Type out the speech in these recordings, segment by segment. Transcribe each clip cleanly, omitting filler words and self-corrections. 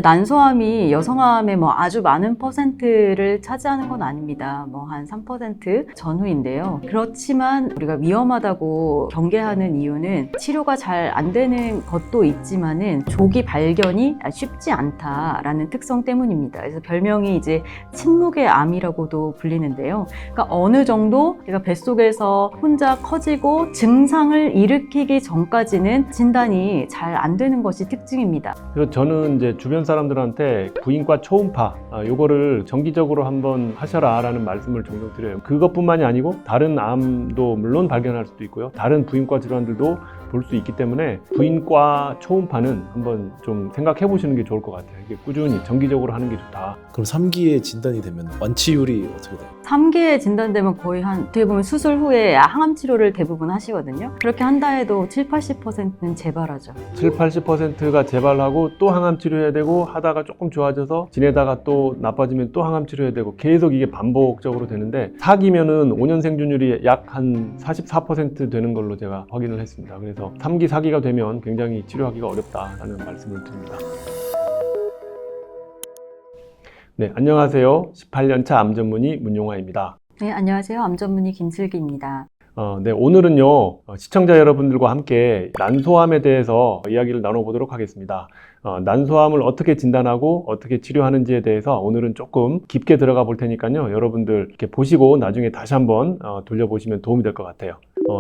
난소암이 여성암의 아주 많은 퍼센트를 차지하는 건 아닙니다. 한 3% 전후인데요. 그렇지만 우리가 위험하다고 경계하는 이유는 치료가 잘 안 되는 것도 있지만은 조기 발견이 쉽지 않다라는 특성 때문입니다. 그래서 별명이 이제 침묵의 암이라고도 불리는데요. 그러니까 어느 정도 얘가 뱃속에서 혼자 커지고 증상을 일으키기 전까지는 진단이 잘 안 되는 것이 특징입니다. 그래서 저는 이제 주변 사람들한테 부인과 초음파 요거를 정기적으로 한번 하셔라 라는 말씀을 종종 드려요. 그것뿐만이 아니고 다른 암도 물론 발견할 수도 있고요, 다른 부인과 질환들도 볼 수 있기 때문에 부인과 초음파는 한번 좀 생각해 보시는 게 좋을 것 같아요. 이게 꾸준히 정기적으로 하는 게 좋다. 그럼 3기에 진단이 되면 완치율이 어떻게 돼요? 3기에 진단되면 거의 어떻게 보면 수술 후에 항암 치료를 대부분 하시거든요. 그렇게 한다 해도 70-80%는 재발하죠. 70-80%가 재발하고 또 항암 치료해야 되고, 하다가 조금 좋아져서 지내다가 또 나빠지면 또 항암 치료해야 되고, 계속 이게 반복적으로 되는데 4기면은 5년 생존율이 약 한 44% 되는 걸로 제가 확인을 했습니다. 그래서 3기, 4기가 되면 굉장히 치료하기가 어렵다라는 말씀을 드립니다. 네, 안녕하세요. 18년차 암 전문의 문용화입니다. 네, 안녕하세요. 암 전문의 김슬기입니다. 네, 오늘은요, 시청자 여러분들과 함께 난소암에 대해서 이야기를 나눠보도록 하겠습니다. 난소암을 어떻게 진단하고 어떻게 치료하는지에 대해서 오늘은 조금 깊게 들어가 볼 테니까요, 여러분들 이렇게 보시고 나중에 다시 한번 돌려보시면 도움이 될 것 같아요.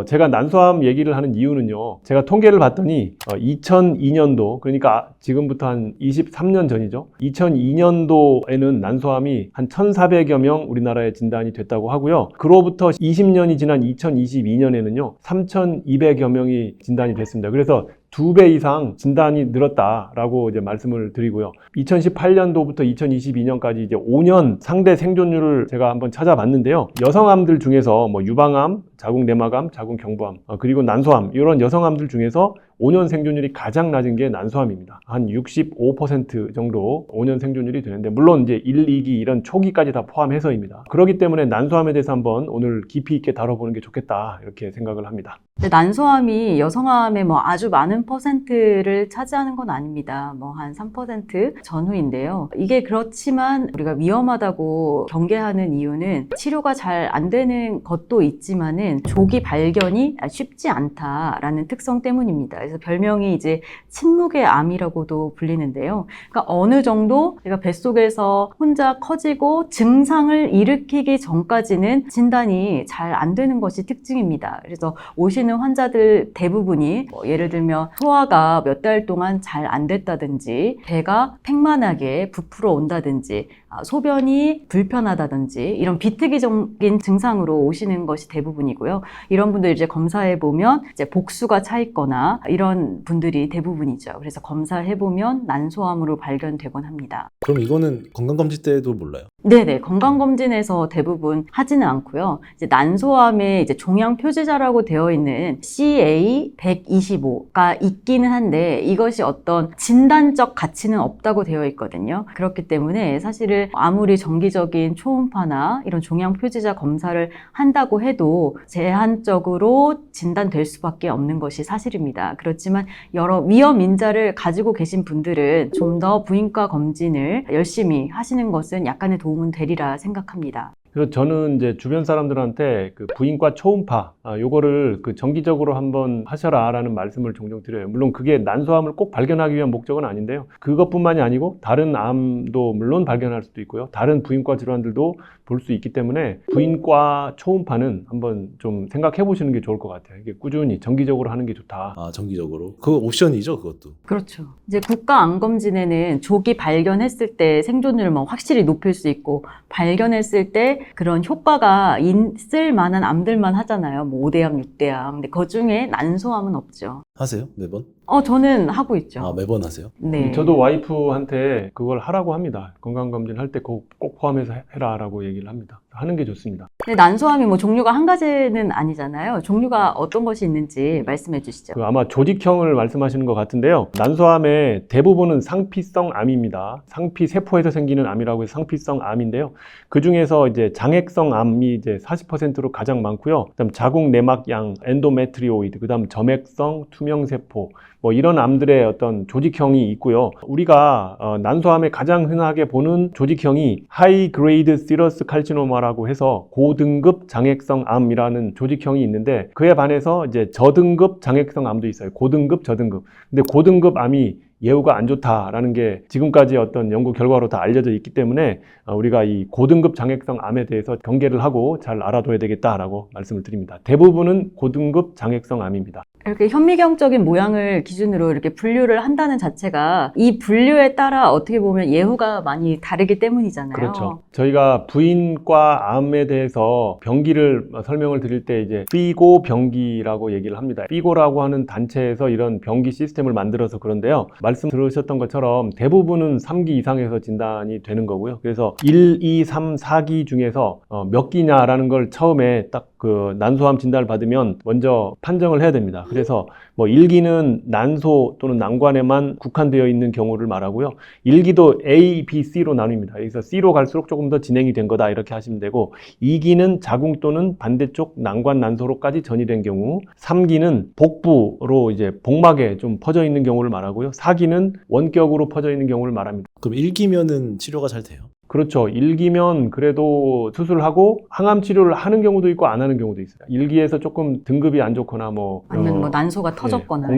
제가 난소암 얘기를 하는 이유는요, 제가 통계를 봤더니 2002년도, 그러니까 지금부터 한 23년 전이죠. 2002년도에는 난소암이 한 1,400여 명 우리나라에 진단이 됐다고 하고요. 그로부터 20년이 지난 2022년에는요 3,200여 명이 진단이 됐습니다. 그래서 2배 이상 진단이 늘었다라고 이제 말씀을 드리고요. 2018년도부터 2022년까지 이제 5년 상대 생존율을 제가 한번 찾아봤는데요. 여성암들 중에서 유방암, 자궁내막암, 자궁경부암, 그리고 난소암, 이런 여성암들 중에서 5년 생존율이 가장 낮은 게 난소암입니다. 한 65% 정도 5년 생존율이 되는데, 물론 이제 1, 2기 이런 초기까지 다 포함해서입니다. 그렇기 때문에 난소암에 대해서 한번 오늘 깊이 있게 다뤄보는 게 좋겠다, 이렇게 생각을 합니다. 난소암이 여성암의 아주 많은 퍼센트를 차지하는 건 아닙니다. 한 3% 전후인데요. 이게 그렇지만 우리가 위험하다고 경계하는 이유는 치료가 잘 안 되는 것도 있지만은 조기 발견이 쉽지 않다라는 특성 때문입니다. 그래서 별명이 이제 침묵의 암이라고도 불리는데요. 그러니까 어느 정도 얘가 뱃속에서 혼자 커지고 증상을 일으키기 전까지는 진단이 잘 안 되는 것이 특징입니다. 그래서 오시는 환자들 대부분이 예를 들면 소화가 몇 달 동안 잘 안 됐다든지, 배가 팽만하게 부풀어 온다든지, 소변이 불편하다든지, 이런 비특이적인 증상으로 오시는 것이 대부분이고요. 이런 분들 이제 검사해 보면 이제 복수가 차 있거나 이런 분들이 대부분이죠. 그래서 검사를 해보면 난소암으로 발견되곤 합니다. 그럼 이거는 건강검진 때도 몰라요? 네네, 건강검진에서 대부분 하지는 않고요. 이제 난소암의 이제 종양 표지자라고 되어 있는 CA125가 있기는 한데, 이것이 어떤 진단적 가치는 없다고 되어 있거든요. 그렇기 때문에 사실은 아무리 정기적인 초음파나 이런 종양 표지자 검사를 한다고 해도 제한적으로 진단될 수밖에 없는 것이 사실입니다. 그렇지만 여러 위험 인자를 가지고 계신 분들은 좀 더 부인과 검진을 열심히 하시는 것은 약간의 도움은 되리라 생각합니다. 그래서 저는 이제 주변 사람들한테 부인과 초음파 요거를 정기적으로 한번 하셔라 라는 말씀을 종종 드려요. 물론 그게 난소암을 꼭 발견하기 위한 목적은 아닌데요, 그것뿐만이 아니고 다른 암도 물론 발견할 수도 있고요, 다른 부인과 질환들도 볼 수 있기 때문에 부인과 초음파는 한번 좀 생각해 보시는 게 좋을 것 같아요. 이게 꾸준히 정기적으로 하는 게 좋다. 정기적으로. 그거 옵션이죠, 그것도. 그렇죠. 이제 국가암검진에는 조기 발견했을 때 생존율을 확실히 높일 수 있고, 발견했을 때 그런 효과가 있을 만한 암들만 하잖아요. 5대암, 6대암. 근데 그 중에 난소암은 없죠. 하세요? 매번? 저는 하고 있죠. 매번 하세요? 네. 저도 와이프한테 그걸 하라고 합니다. 건강검진 할 때 꼭 포함해서 해라 라고 얘기를 합니다. 하는 게 좋습니다. 근데 난소암이 종류가 한 가지는 아니잖아요. 종류가 어떤 것이 있는지 말씀해 주시죠. 아마 조직형을 말씀하시는 것 같은데요, 난소암의 대부분은 상피성 암입니다. 상피 세포에서 생기는 암이라고 해서 상피성 암인데요, 그 중에서 이제 장액성 암이 이제 40%로 가장 많고요. 그다음 자궁내막양, 엔도메트리오이드, 그다음 점액성 투명세포, 뭐 이런 암들의 어떤 조직형이 있고요. 우리가 난소암에 가장 흔하게 보는 조직형이 하이 그레이드 시러스 칼시노마라고 해서 고등급 장액성 암이라는 조직형이 있는데, 그에 반해서 이제 저등급 장액성 암도 있어요. 고등급, 저등급. 근데 고등급 암이 예후가 안 좋다라는 게 지금까지 어떤 연구 결과로 다 알려져 있기 때문에 우리가 이 고등급 장액성 암에 대해서 경계를 하고 잘 알아둬야 되겠다라고 말씀을 드립니다. 대부분은 고등급 장액성 암입니다. 이렇게 현미경적인 모양을 기준으로 이렇게 분류를 한다는 자체가 이 분류에 따라 어떻게 보면 예후가 많이 다르기 때문이잖아요. 그렇죠. 저희가 부인과 암에 대해서 병기를 설명을 드릴 때 이제 피고 병기라고 얘기를 합니다. 피고라고 하는 단체에서 이런 병기 시스템을 만들어서 그런데요. 말씀 들으셨던 것처럼 대부분은 3기 이상에서 진단이 되는 거고요. 그래서 1, 2, 3, 4기 중에서 몇 기냐라는 걸 처음에 딱 그 난소암 진단을 받으면 먼저 판정을 해야 됩니다. 그래서 뭐 1기는 난소 또는 난관에만 국한되어 있는 경우를 말하고요. 1기도 A, B, C로 나뉩니다. 그래서 C로 갈수록 조금 더 진행이 된 거다 이렇게 하시면 되고, 2기는 자궁 또는 반대쪽 난관 난소로까지 전이된 경우, 3기는 복부로 이제 복막에 좀 퍼져 있는 경우를 말하고요. 4기는 원격으로 퍼져 있는 경우를 말합니다. 그럼 1기면은 치료가 잘 돼요? 그렇죠. 1기면 그래도 수술하고 항암 치료를 하는 경우도 있고 안 하는 경우도 있어요. 1기에서 조금 등급이 안 좋거나 아니면 뭐 난소가 터졌거나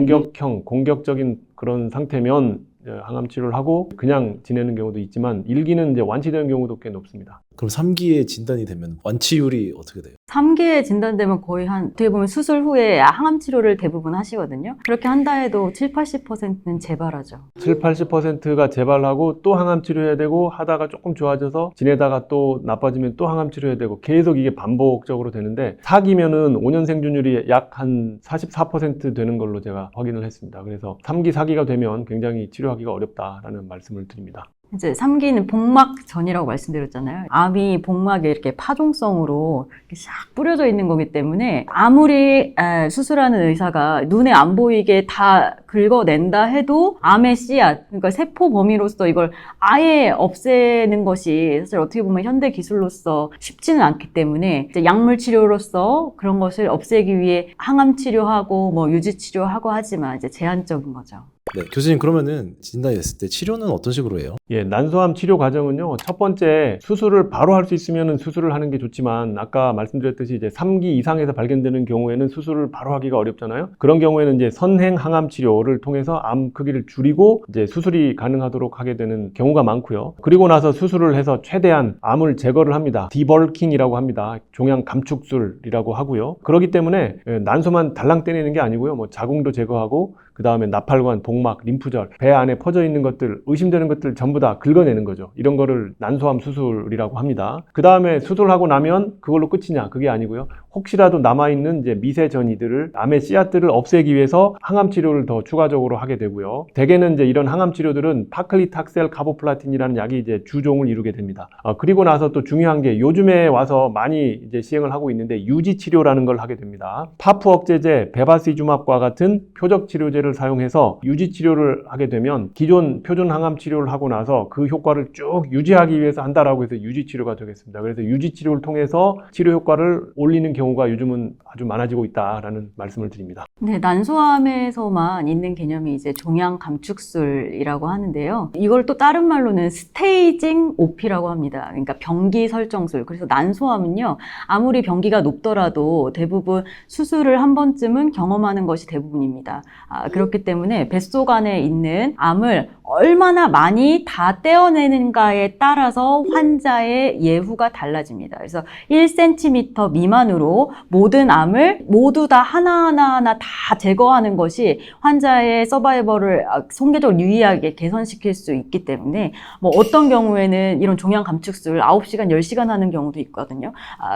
공격적인 그런 상태면 항암 치료를 하고 그냥 지내는 경우도 있지만, 1기는 이제 완치되는 경우도 꽤 높습니다. 그럼 3기에 진단이 되면 완치율이 어떻게 돼요? 3기에 진단되면 거의 어떻게 보면 수술 후에 항암 치료를 대부분 하시거든요. 그렇게 한다 해도 7, 80%는 재발하죠. 7, 80%가 재발하고 또 항암 치료해야 되고, 하다가 조금 좋아져서 지내다가 또 나빠지면 또 항암 치료해야 되고, 계속 이게 반복적으로 되는데, 4기면은 5년 생존율이 약 한 44% 되는 걸로 제가 확인을 했습니다. 그래서 3기, 4기가 되면 굉장히 치료하기가 어렵다라는 말씀을 드립니다. 이제 3기는 복막전이라고 말씀드렸잖아요. 암이 복막에 이렇게 파종성으로 이렇게 싹 뿌려져 있는 거기 때문에 아무리 수술하는 의사가 눈에 안 보이게 다 긁어낸다 해도 암의 씨앗, 그러니까 세포 범위로서 이걸 아예 없애는 것이 사실 어떻게 보면 현대 기술로서 쉽지는 않기 때문에 이제 약물 치료로서 그런 것을 없애기 위해 항암 치료하고 뭐 유지 치료하고 하지만 이제 제한적인 거죠. 네, 교수님 그러면은 진단이 됐을 때 치료는 어떤 식으로 해요? 예, 난소암 치료 과정은요, 첫 번째 수술을 바로 할 수 있으면 수술을 하는 게 좋지만, 아까 말씀드렸듯이 이제 3기 이상에서 발견되는 경우에는 수술을 바로 하기가 어렵잖아요. 그런 경우에는 이제 선행 항암 치료를 통해서 암 크기를 줄이고 이제 수술이 가능하도록 하게 되는 경우가 많고요. 그리고 나서 수술을 해서 최대한 암을 제거를 합니다. 디벌킹이라고 합니다. 종양 감축술이라고 하고요. 그렇기 때문에 난소만 달랑 떼내는 게 아니고요. 뭐 자궁도 제거하고, 그 다음에 나팔관, 복막, 림프절, 배 안에 퍼져 있는 것들, 의심되는 것들 전부 다 긁어내는 거죠. 이런 거를 난소암 수술이라고 합니다. 그 다음에 수술하고 나면 그걸로 끝이냐? 그게 아니고요. 혹시라도 남아있는 이제 미세전이들을, 암의 씨앗들을 없애기 위해서 항암 치료를 더 추가적으로 하게 되고요. 대개는 이제 이런 항암 치료들은 파클리탁셀 카보플라틴이라는 약이 이제 주종을 이루게 됩니다. 그리고 나서 또 중요한 게 요즘에 와서 많이 이제 시행을 하고 있는데 유지 치료라는 걸 하게 됩니다. 파프 억제제, 베바시주맙과 같은 표적 치료제를 사용해서 유지 치료를 하게 되면 기존 표준 항암 치료를 하고 나서 그 효과를 쭉 유지하기 위해서 한다라고 해서 유지 치료가 되겠습니다. 그래서 유지 치료를 통해서 치료 효과를 올리는 경우가 요즘은 아주 많아지고 있다라는 말씀을 드립니다. 네, 난소암에서만 있는 개념이 이제 종양 감축술이라고 하는데요. 이걸 또 다른 말로는 스테이징 OP라고 합니다. 그러니까 병기 설정술. 그래서 난소암은요, 아무리 병기가 높더라도 대부분 수술을 한 번쯤은 경험하는 것이 대부분입니다. 그렇기 때문에 뱃속 안에 있는 암을 얼마나 많이 다 떼어내는가에 따라서 환자의 예후가 달라집니다. 그래서 1cm 미만으로 모든 암을 모두 다 하나하나 다 제거하는 것이 환자의 서바이벌을 통계적으로 유의하게 개선시킬 수 있기 때문에 뭐 어떤 경우에는 이런 종양 감축술 9시간, 10시간 하는 경우도 있거든요.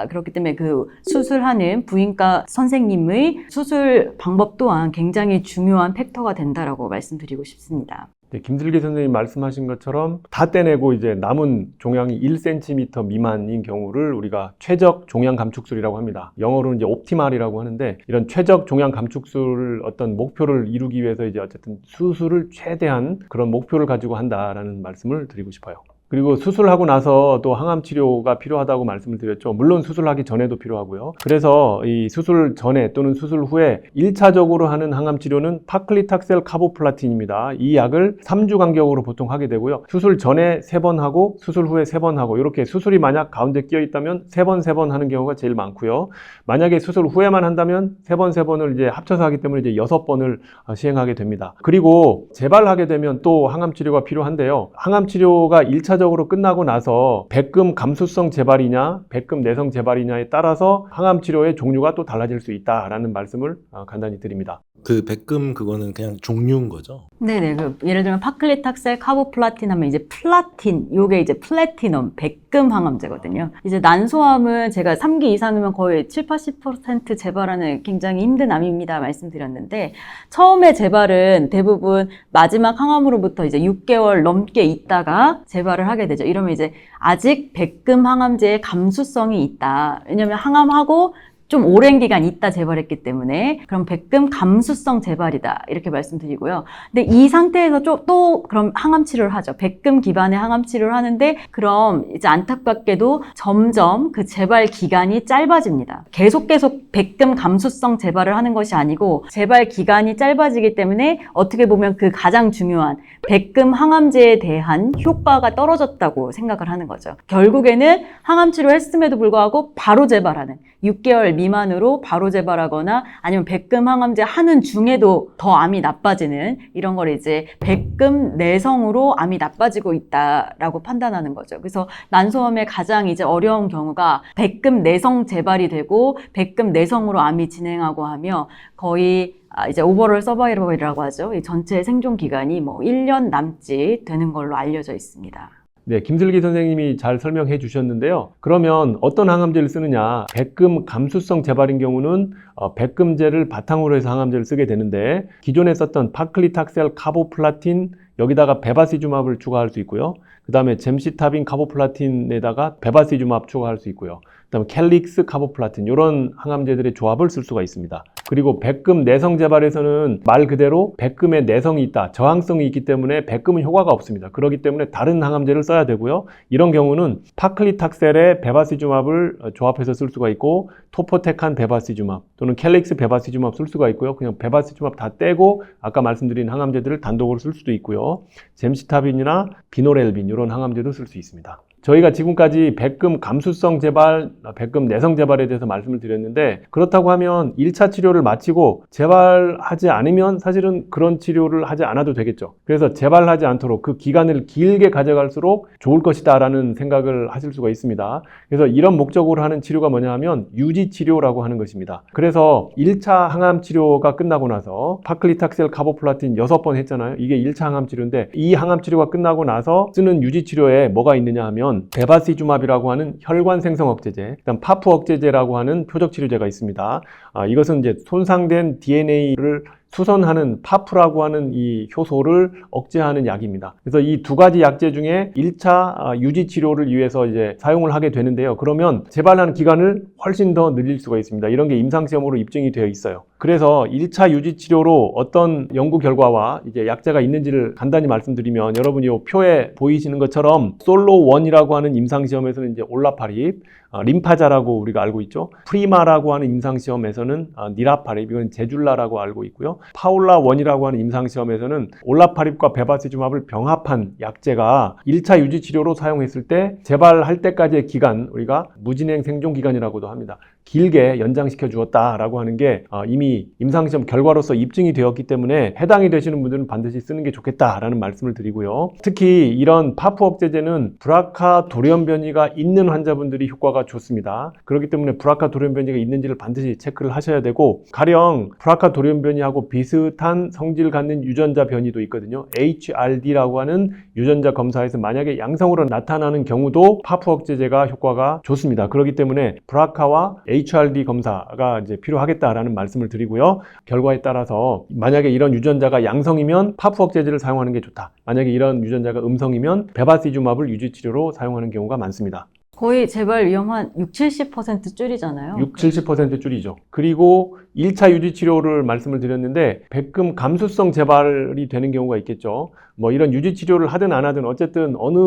그렇기 때문에 그 수술하는 부인과 선생님의 수술 방법 또한 굉장히 중요한 팩터가 된다라고 말씀드리고 싶습니다. 네, 김슬기 선생님 말씀하신 것처럼 다 떼내고 이제 남은 종양이 1cm 미만인 경우를 우리가 최적 종양 감축술이라고 합니다. 영어로는 이제 옵티말이라고 하는데, 이런 최적 종양 감축술 어떤 목표를 이루기 위해서 이제 어쨌든 수술을 최대한 그런 목표를 가지고 한다라는 말씀을 드리고 싶어요. 그리고 수술하고 나서 또 항암 치료가 필요하다고 말씀을 드렸죠. 물론 수술하기 전에도 필요하고요. 그래서 이 수술 전에 또는 수술 후에 1차적으로 하는 항암 치료는 파클리탁셀 카보플라틴입니다. 이 약을 3주 간격으로 보통 하게 되고요. 수술 전에 3번 하고 수술 후에 3번 하고 이렇게 수술이 만약 가운데 끼어 있다면 3번 하는 경우가 제일 많고요. 만약에 수술 후에만 한다면 3번을 이제 합쳐서 하기 때문에 이제 6번을 시행하게 됩니다. 그리고 재발하게 되면 또 항암 치료가 필요한데요. 항암 치료가 1차적으로 끝나고 나서 백금 감수성 재발이냐 백금 내성 재발이냐에 따라서 항암 치료의 종류가 또 달라질 수 있다라는 말씀을 간단히 드립니다. 그 백금 그거는 그냥 종류인 거죠? 네네. 예를 들면 파클리탁셀 카보플라틴 하면 이제 플라틴, 요게 이제 플래티넘, 백금 항암제거든요. 이제 난소암은 제가 3기 이상이면 거의 7, 80% 재발하는 굉장히 힘든 암입니다 말씀드렸는데, 처음에 재발은 대부분 마지막 항암으로부터 이제 6개월 넘게 있다가 재발을 하게 되죠. 이러면 이제 아직 백금 항암제의 감수성이 있다. 왜냐면 항암하고 좀 오랜 기간 있다 재발했기 때문에 그럼 백금 감수성 재발이다 이렇게 말씀드리고요. 근데 이 상태에서 또 그럼 항암 치료를 하죠. 백금 기반의 항암 치료를 하는데 그럼 이제 안타깝게도 점점 그 재발 기간이 짧아집니다. 계속 백금 감수성 재발을 하는 것이 아니고 재발 기간이 짧아지기 때문에 어떻게 보면 그 가장 중요한 백금 항암제에 대한 효과가 떨어졌다고 생각을 하는 거죠. 결국에는 항암 치료했음에도 불구하고 바로 재발하는 6개월 미만으로 바로 재발하거나 아니면 백금 항암제 하는 중에도 더 암이 나빠지는 이런 걸 이제 백금 내성으로 암이 나빠지고 있다라고 판단하는 거죠. 그래서 난소암의 가장 이제 어려운 경우가 백금 내성 재발이 되고 백금 내성으로 암이 진행하고 하며 거의 이제 오버롤 서바이벌이라고 하죠. 이 전체 생존 기간이 뭐 1년 남짓 되는 걸로 알려져 있습니다. 네, 김슬기 선생님이 잘 설명해 주셨는데요. 그러면 어떤 항암제를 쓰느냐? 백금 감수성 재발인 경우는 백금제를 바탕으로 해서 항암제를 쓰게 되는데 기존에 썼던 파클리탁셀 카보플라틴 여기다가 베바시주맙을 추가할 수 있고요. 그 다음에 젬시타빈 카보플라틴에다가 베바시주맙 추가할 수 있고요. 그 다음에 캘릭스 카보플라틴 이런 항암제들의 조합을 쓸 수가 있습니다. 그리고 백금 내성 재발에서는 말 그대로 백금에 내성이 있다, 저항성이 있기 때문에 백금은 효과가 없습니다. 그렇기 때문에 다른 항암제를 써야 되고요. 이런 경우는 파클리탁셀에 베바시주맙을 조합해서 쓸 수가 있고 토포테칸 베바시주맙 또는 캘릭스 베바시주맙 쓸 수가 있고요. 그냥 베바시주맙 다 떼고 아까 말씀드린 항암제들을 단독으로 쓸 수도 있고요. 젬시타빈이나 비노렐빈 이런 항암제도 쓸 수 있습니다. 저희가 지금까지 백금 감수성 재발, 백금 내성 재발에 대해서 말씀을 드렸는데 그렇다고 하면 1차 치료를 마치고 재발하지 않으면 사실은 그런 치료를 하지 않아도 되겠죠. 그래서 재발하지 않도록 그 기간을 길게 가져갈수록 좋을 것이다 라는 생각을 하실 수가 있습니다. 그래서 이런 목적으로 하는 치료가 뭐냐 하면 유지 치료라고 하는 것입니다. 그래서 1차 항암 치료가 끝나고 나서 파클리탁셀 카보플라틴 6번 했잖아요. 이게 1차 항암 치료인데 이 항암 치료가 끝나고 나서 쓰는 유지 치료에 뭐가 있느냐 하면 베바시주맙이라고 하는 혈관 생성 억제제, 그다음 파프 억제제라고 하는 표적 치료제가 있습니다. 이것은 이제 손상된 DNA를 수선하는 파프라고 하는 이 효소를 억제하는 약입니다. 그래서 이 두 가지 약제 중에 1차 유지 치료를 위해서 이제 사용을 하게 되는데요. 그러면 재발하는 기간을 훨씬 더 늘릴 수가 있습니다. 이런 게 임상시험으로 입증이 되어 있어요. 그래서 1차 유지 치료로 어떤 연구 결과와 이제 약제가 있는지를 간단히 말씀드리면 여러분이 이 표에 보이시는 것처럼 솔로1이라고 하는 임상시험에서는 이제 올라파립, 림파자라고 우리가 알고 있죠. 프리마라고 하는 임상시험에서는 니라파립, 이건 제줄라라고 알고 있고요. 파울라1이라고 하는 임상시험에서는 올라파립과 베바시주맙을 병합한 약제가 1차 유지 치료로 사용했을 때 재발할 때까지의 기간, 우리가 무진행 생존 기간이라고도 합니다. 길게 연장시켜 주었다라고 하는 게 이미 임상시험 결과로서 입증이 되었기 때문에 해당이 되시는 분들은 반드시 쓰는 게 좋겠다라는 말씀을 드리고요. 특히 이런 파프 억제제는 브라카 돌연 변이가 있는 환자분들이 효과가 좋습니다. 그렇기 때문에 브라카 돌연 변이가 있는지를 반드시 체크를 하셔야 되고 가령 브라카 돌연 변이하고 비슷한 성질 갖는 유전자 변이도 있거든요. HRD라고 하는 유전자 검사에서 만약에 양성으로 나타나는 경우도 파프 억제제가 효과가 좋습니다. 그렇기 때문에 브라카와 HRD 검사가 이제 필요하겠다라는 말씀을 드리고요. 결과에 따라서 만약에 이런 유전자가 양성이면 파프 억제제를 사용하는 게 좋다. 만약에 이런 유전자가 음성이면 베바시주맙을 유지 치료로 사용하는 경우가 많습니다. 거의 재발 위험 한 60-70% 줄이잖아요. 70% 줄이죠. 그리고 1차 유지 치료를 말씀을 드렸는데 백금 감수성 재발이 되는 경우가 있겠죠. 뭐 이런 유지 치료를 하든 안 하든 어쨌든 어느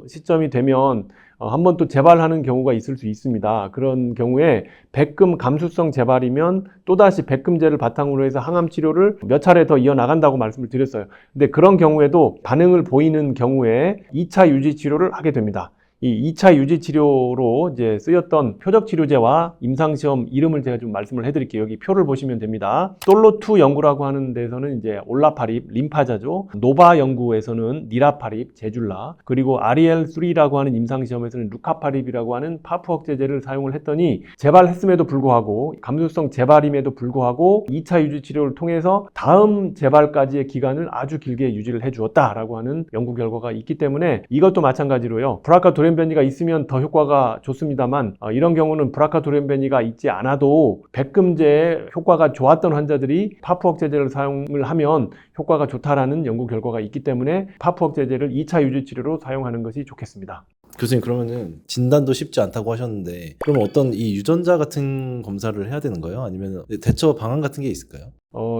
시점이 되면 한번 또 재발하는 경우가 있을 수 있습니다. 그런 경우에 백금 감수성 재발이면 또다시 백금제를 바탕으로 해서 항암 치료를 몇 차례 더 이어나간다고 말씀을 드렸어요. 근데 그런 경우에도 반응을 보이는 경우에 2차 유지 치료를 하게 됩니다. 이 2차 유지 치료로 이제 쓰였던 표적 치료제와 임상시험 이름을 제가 좀 말씀을 해드릴게요. 여기 표를 보시면 됩니다. 솔로2 연구라고 하는 데서는 이제 올라파립, 림파자죠. 노바 연구에서는 니라파립, 제줄라, 그리고 아리엘3라고 하는 임상시험에서는 루카파립이라고 하는 파프 억제제를 사용을 했더니 재발했음에도 불구하고 감수성 재발임에도 불구하고 2차 유지 치료를 통해서 다음 재발까지의 기간을 아주 길게 유지를 해주었다라고 하는 연구 결과가 있기 때문에 이것도 마찬가지로요. 브라카 돌연변이가 있으면 더 효과가 좋습니다만 이런 경우는 브라카 돌연변이가 있지 않아도 백금제의 효과가 좋았던 환자들이 파프 억제제를 사용을 하면 효과가 좋다라는 연구 결과가 있기 때문에 파프 억제제를 2차 유지 치료로 사용하는 것이 좋겠습니다. 교수님, 그러면은 진단도 쉽지 않다고 하셨는데 그럼 어떤 이 유전자 같은 검사를 해야 되는 거예요? 아니면 대처 방안 같은 게 있을까요?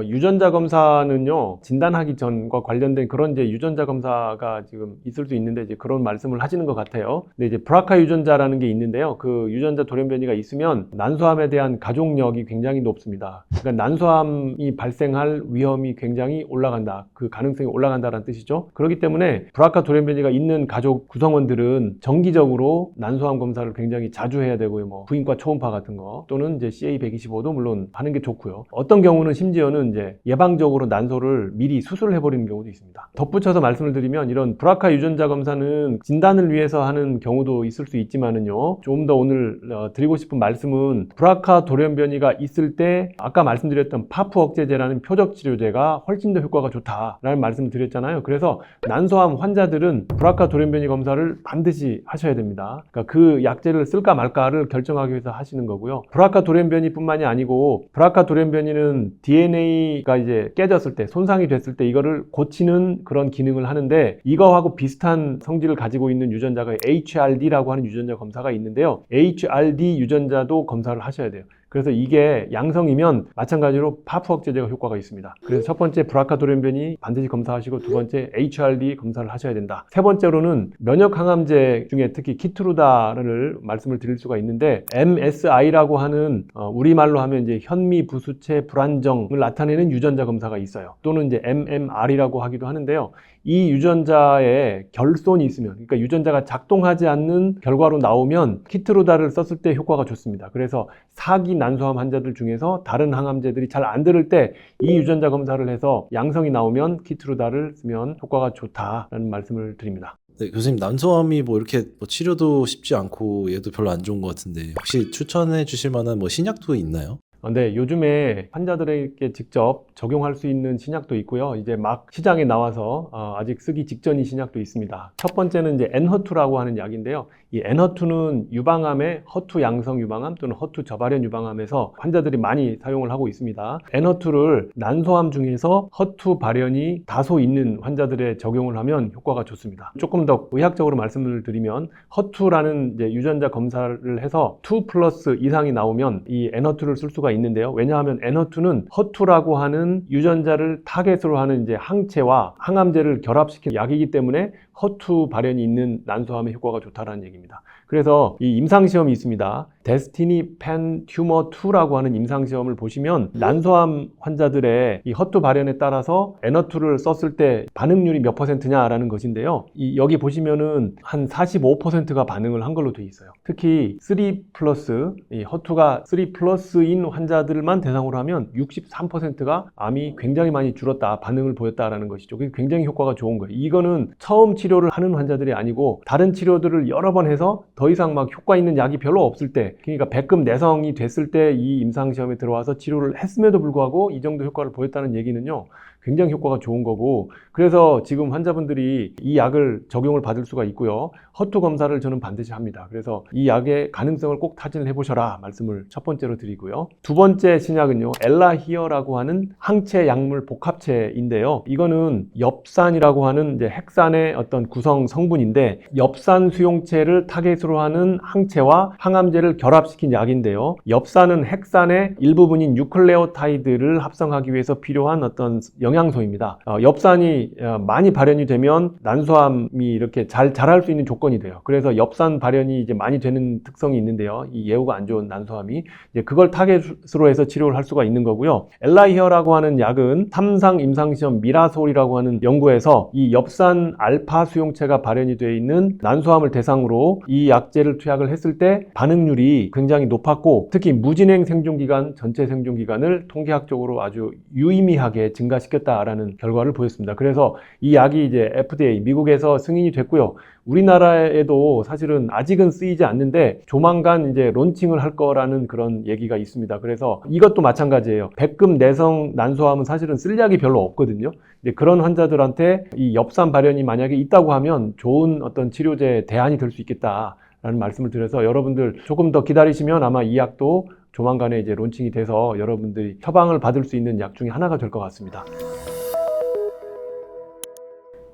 유전자 검사는요, 진단하기 전과 관련된 그런 이제 유전자 검사가 지금 있을 수 있는데 이제 그런 말씀을 하시는 것 같아요. 근데 이제 브라카 유전자라는 게 있는데요. 그 유전자 돌연변이가 있으면 난소암에 대한 가족력이 굉장히 높습니다. 그러니까 난소암이 발생할 위험이 굉장히 올라간다. 그 가능성이 올라간다는 뜻이죠. 그렇기 때문에 브라카 돌연변이가 있는 가족 구성원들은 정기적으로 난소암 검사를 굉장히 자주 해야 되고요. 뭐 부인과 초음파 같은 거 또는 이제 CA125도 물론 하는 게 좋고요. 어떤 경우는 심지어는 이제 예방적으로 난소를 미리 수술을 해버리는 경우도 있습니다. 덧붙여서 말씀을 드리면 이런 브라카 유전자 검사는 진단을 위해서 하는 경우도 있을 수 있지만은요, 조금 더 오늘 드리고 싶은 말씀은 브라카 돌연변이가 있을 때 아까 말씀드렸던 파프 억제제라는 표적 치료제가 훨씬 더 효과가 좋다라는 말씀을 드렸잖아요. 그래서 난소암 환자들은 브라카 돌연변이 검사를 반드시 하셔야 됩니다. 그러니까 그 약제를 쓸까 말까를 결정하기 위해서 하시는 거고요. 브라카 돌연변이뿐만이 아니고 브라카 돌연변이는 DNA가 이제 깨졌을 때, 손상이 됐을 때 이거를 고치는 그런 기능을 하는데 이거하고 비슷한 성질을 가지고 있는 유전자가 HRD라고 하는 유전자 검사가 있는데요. HRD 유전자도 검사를 하셔야 돼요. 그래서 이게 양성이면 마찬가지로 파프 억제제가 효과가 있습니다. 그래서 첫 번째 브라카 돌연변이 반드시 검사하시고 두 번째 HRD 검사를 하셔야 된다. 세 번째로는 면역 항암제 중에 특히 키트루다를 말씀을 드릴 수가 있는데 MSI라고 하는 우리말로 하면 이제 현미 부수체 불안정을 나타내는 유전자 검사가 있어요. 또는 이제 MMR이라고 하기도 하는데요. 이 유전자에 결손이 있으면, 그러니까 유전자가 작동하지 않는 결과로 나오면 키트루다를 썼을 때 효과가 좋습니다. 그래서 사기 난소암 환자들 중에서 다른 항암제들이 잘 안 들을 때 이 유전자 검사를 해서 양성이 나오면 키트루다를 쓰면 효과가 좋다라는 말씀을 드립니다. 네, 교수님, 난소암이 뭐 이렇게 뭐 치료도 쉽지 않고 얘도 별로 안 좋은 것 같은데 혹시 추천해 주실 만한 뭐 신약도 있나요? 근데 요즘에 환자들에게 직접 적용할 수 있는 신약도 있고요. 이제 막 시장에 나와서 아직 쓰기 직전인 신약도 있습니다. 첫 번째는 이제 엔허투라고 하는 약인데요. 이 엔허투는 유방암의 허투 양성 유방암 또는 허투 저발현 유방암에서 환자들이 많이 사용을 하고 있습니다. 엔허투를 난소암 중에서 허투 발현이 다소 있는 환자들에 적용을 하면 효과가 좋습니다. 조금 더 의학적으로 말씀을 드리면 허투라는 이제 유전자 검사를 해서 2+ 이상이 나오면 이 엔허투를 쓸 수가 있는데요. 왜냐하면 엔허투는 허투라고 하는 유전자를 타겟으로 하는 이제 항체와 항암제를 결합시킨 약이기 때문에 허투 발현이 있는 난소암에 효과가 좋다라는 얘기입니다. 그래서 이 임상시험이 있습니다. 데스티니 펜 튜머 2라고 하는 임상시험을 보시면 난소암 환자들의 이 허투 발현에 따라서 엔허투를 썼을 때 반응률이 몇 %냐라는 것인데요. 여기 보시면은 한 45%가 반응을 한 걸로 되어 있어요. 특히 3+, 이 허투가 3+인 환자들만 대상으로 하면 63%가 암이 굉장히 많이 줄었다, 반응을 보였다라는 것이죠. 그게 굉장히 효과가 좋은 거예요. 이거는 처음 치료를 하는 환자들이 아니고 다른 치료들을 여러 번 해서 더 이상 막 효과 있는 약이 별로 없을 때, 그러니까 백금 내성이 됐을 때 이 임상시험에 들어와서 치료를 했음에도 불구하고 이 정도 효과를 보였다는 얘기는요, 굉장히 효과가 좋은 거고, 그래서 지금 환자분들이 이 약을 적용을 받을 수가 있고요. 허투 검사를 저는 반드시 합니다. 그래서 이 약의 가능성을 꼭 타진을 해보셔라 말씀을 첫 번째로 드리고요. 두 번째 신약은요, 엘라히어라고 하는 항체 약물 복합체인데요. 이거는 엽산이라고 하는 이제 핵산의 어떤 구성 성분인데, 엽산 수용체를 타겟으로 하는 항체와 항암제를 결합시킨 약인데요. 엽산은 핵산의 일부분인 뉴클레오타이드를 합성하기 위해서 필요한 어떤 영양소입니다. 엽산이 많이 발현이 되면 난소암이 이렇게 잘 자랄 수 있는 조건이 돼요. 그래서 엽산 발현이 이제 많이 되는 특성이 있는데요. 이 예후가 안 좋은 난소암이 이제 그걸 타겟으로 해서 치료를 할 수가 있는 거고요. 엘라히어라고 하는 약은 삼상 임상시험 미라솔이라고 하는 연구에서 이 엽산 알파 수용체가 발현이 되어 있는 난소암을 대상으로 이 약제를 투약을 했을 때 반응률이 굉장히 높았고, 특히 무진행 생존기간, 전체 생존기간을 통계학적으로 아주 유의미하게 증가시켰다라는 결과를 보였습니다. 그래서 이 약이 이제 FDA, 미국에서 승인이 됐고요. 우리나라에도 사실은 아직은 쓰이지 않는데 조만간 이제 론칭을 할 거라는 그런 얘기가 있습니다. 그래서 이것도 마찬가지예요. 백금 내성 난소암은 사실은 쓸 약이 별로 없거든요. 이제 그런 환자들한테 이 엽산 발현이 만약에 있다고 하면 좋은 어떤 치료제 대안이 될 수 있겠다라는 말씀을 드려서, 여러분들 조금 더 기다리시면 아마 이 약도 조만간에 이제 론칭이 돼서 여러분들이 처방을 받을 수 있는 약 중에 하나가 될 것 같습니다.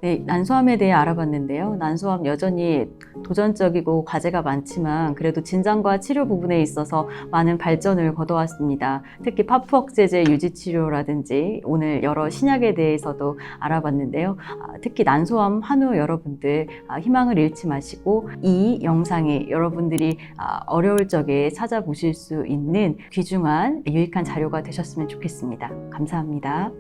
네, 난소암에 대해 알아봤는데요. 난소암 여전히 도전적이고 과제가 많지만 그래도 진단과 치료 부분에 있어서 많은 발전을 거둬왔습니다. 특히 파프 억제제 유지 치료라든지 오늘 여러 신약에 대해서도 알아봤는데요. 특히 난소암 환우 여러분들 희망을 잃지 마시고 이 영상에 여러분들이 어려울 적에 찾아보실 수 있는 귀중한 유익한 자료가 되셨으면 좋겠습니다. 감사합니다.